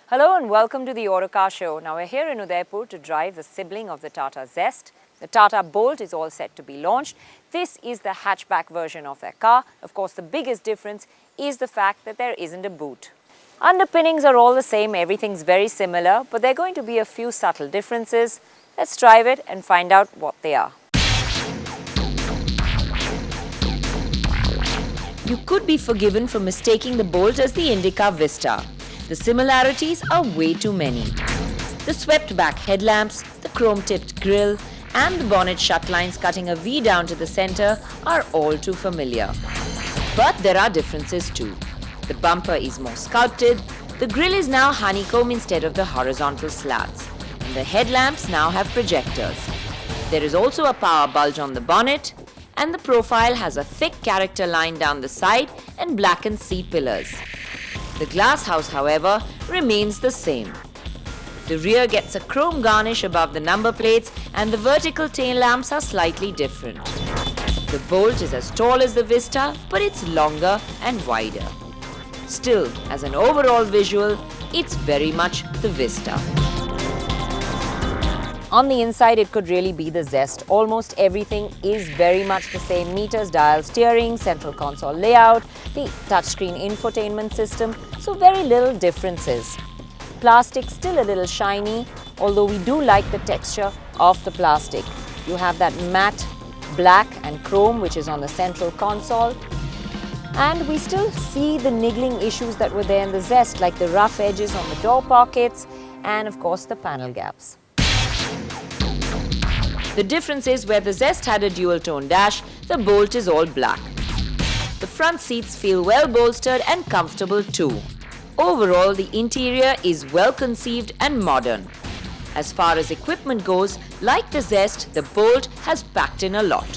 Hello and welcome to the Autocar Show. Now we're here in Udaipur to drive the sibling of the Tata Zest. The Tata Bolt is all set to be launched. This is the hatchback version of their car. Of course, the biggest difference is the fact that there isn't a boot. Underpinnings are all the same, everything's very similar, but there are going to be a few subtle differences. Let's drive it and find out what they are. You could be forgiven for mistaking the Bolt as the Indica Vista. The similarities are way too many. The swept-back headlamps, the chrome-tipped grille, and the bonnet shut lines cutting a V down to the center are all too familiar. But there are differences too. The bumper is more sculpted, the grille is now honeycomb instead of the horizontal slats, and the headlamps now have projectors. There is also a power bulge on the bonnet, and the profile has a thick character line down the side and blackened seat pillars. The glass house, however, remains the same. The rear gets a chrome garnish above the number plates and the vertical tail lamps are slightly different. The Bolt is as tall as the Vista, but it's longer and wider. Still, as an overall visual, it's very much the Vista. On the inside, it could really be the Zest. Almost everything is very much the same. Meters, dial, steering, central console layout, the touchscreen infotainment system, so very little differences. Plastic still a little shiny, although we do like the texture of the plastic. You have that matte black and chrome which is on the central console. And we still see the niggling issues that were there in the Zest, like the rough edges on the door pockets and of course the panel gaps. The difference is where the Zest had a dual-tone dash, the Bolt is all black. The front seats feel well bolstered and comfortable too. Overall, the interior is well conceived and modern. As far as equipment goes, like the Zest, the Bolt has packed in a lot.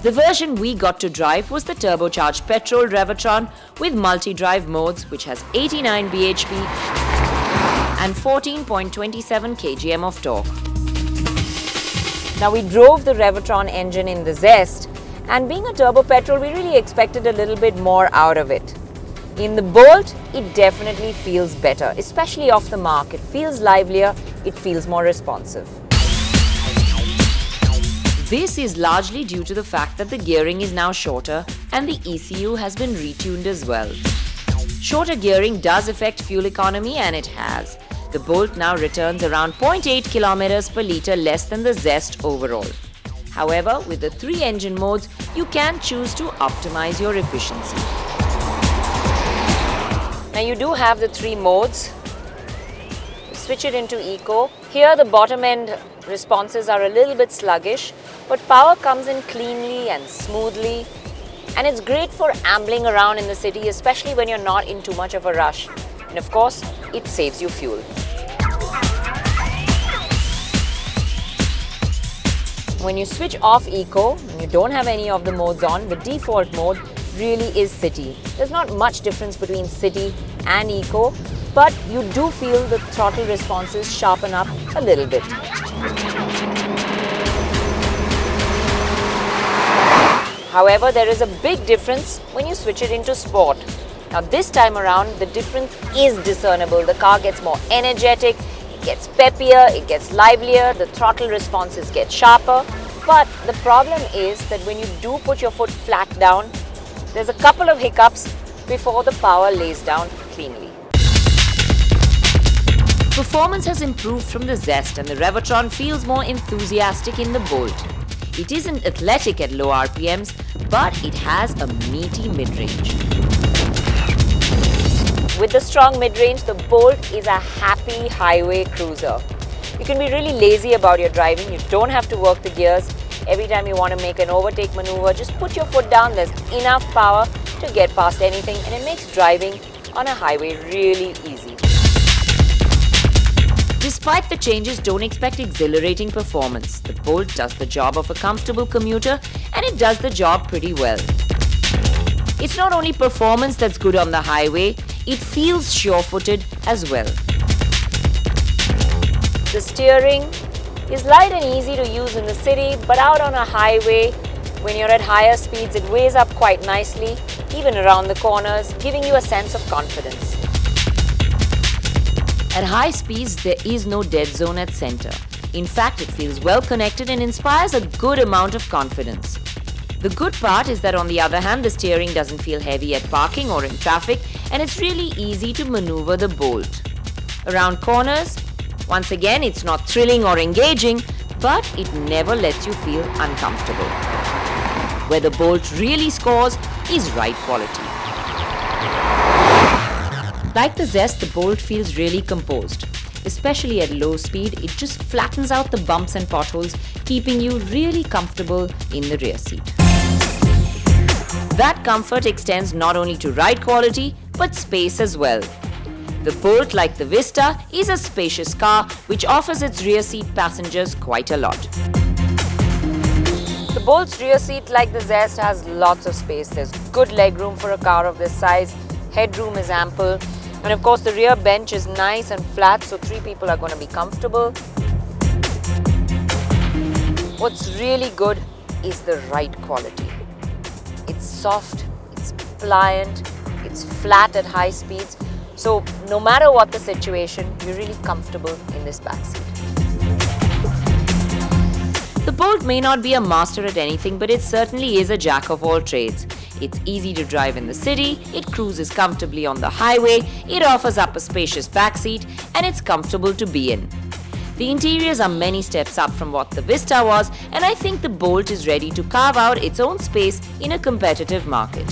The version we got to drive was the turbocharged petrol Revotron with multi-drive modes which has 89 bhp and 14.27 kgm of torque. Now we drove the Revotron engine in the Zest, and being a turbo-petrol we really expected a little bit more out of it. In the Bolt, it definitely feels better, especially off the mark. It feels livelier, it feels more responsive. This is largely due to the fact that the gearing is now shorter and the ECU has been retuned as well. Shorter gearing does affect fuel economy, and it has. The Bolt now returns around 0.8 km per litre less than the Zest overall. However, with the 3 engine modes, you can choose to optimize your efficiency. Now you do have the 3 modes. Switch it into Eco. Here the bottom end responses are a little bit sluggish, but power comes in cleanly and smoothly, and it's great for ambling around in the city, especially when you're not in too much of a rush. And of course, it saves you fuel. When you switch off Eco, and you don't have any of the modes on, the default mode really is City. There's not much difference between City and Eco, but you do feel the throttle responses sharpen up a little bit. However, there is a big difference when you switch it into Sport. Now this time around, the difference is discernible. The car gets more energetic, it gets peppier, it gets livelier, the throttle responses get sharper. But the problem is that when you do put your foot flat down, there's a couple of hiccups before the power lays down cleanly. Performance has improved from the Zest, and the Revotron feels more enthusiastic in the Bolt. It isn't athletic at low RPMs, but it has a meaty mid-range. With the strong mid-range, the Bolt is a happy highway cruiser. You can be really lazy about your driving. You don't have to work the gears. Every time you want to make an overtake maneuver, just put your foot down. There's enough power to get past anything, and it makes driving on a highway really easy. Despite the changes, don't expect exhilarating performance. The Bolt does the job of a comfortable commuter, and it does the job pretty well. It's not only performance that's good on the highway, it feels sure-footed as well. The steering is light and easy to use in the city, but out on a highway, when you're at higher speeds, it weighs up quite nicely, even around the corners, giving you a sense of confidence. At high speeds, there is no dead zone at center. In fact, it feels well connected and inspires a good amount of confidence. The good part is that on the other hand, the steering doesn't feel heavy at parking or in traffic, and it's really easy to maneuver the Bolt. Around corners, once again, it's not thrilling or engaging, but it never lets you feel uncomfortable. Where the Bolt really scores is ride quality. Like the Zest, the Bolt feels really composed. Especially at low speed, it just flattens out the bumps and potholes, keeping you really comfortable in the rear seat. That comfort extends not only to ride quality, but space as well. The Bolt, like the Vista, is a spacious car which offers its rear seat passengers quite a lot. The Bolt's rear seat, like the Zest, has lots of space. There's good legroom for a car of this size, headroom is ample, and of course the rear bench is nice and flat, so 3 people are going to be comfortable. What's really good is the ride quality. It's soft, it's pliant, it's flat at high speeds. So no matter what the situation, you're really comfortable in this backseat. The Bolt may not be a master at anything, but it certainly is a jack of all trades. It's easy to drive in the city, it cruises comfortably on the highway, it offers up a spacious backseat, and it's comfortable to be in. The interiors are many steps up from what the Vista was, and I think the Bolt is ready to carve out its own space in a competitive market.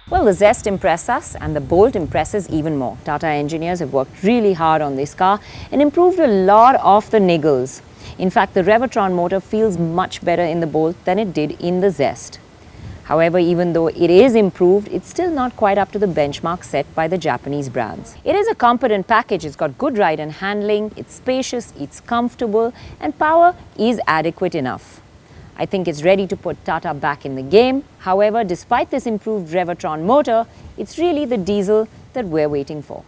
Well, the Zest impressed us and the Bolt impresses even more. Tata engineers have worked really hard on this car and improved a lot of the niggles. In fact, the Revotron motor feels much better in the Bolt than it did in the Zest. However, even though it is improved, it's still not quite up to the benchmark set by the Japanese brands. It is a competent package, it's got good ride and handling, it's spacious, it's comfortable, and power is adequate enough. I think it's ready to put Tata back in the game. However, despite this improved Revotron motor, it's really the diesel that we're waiting for.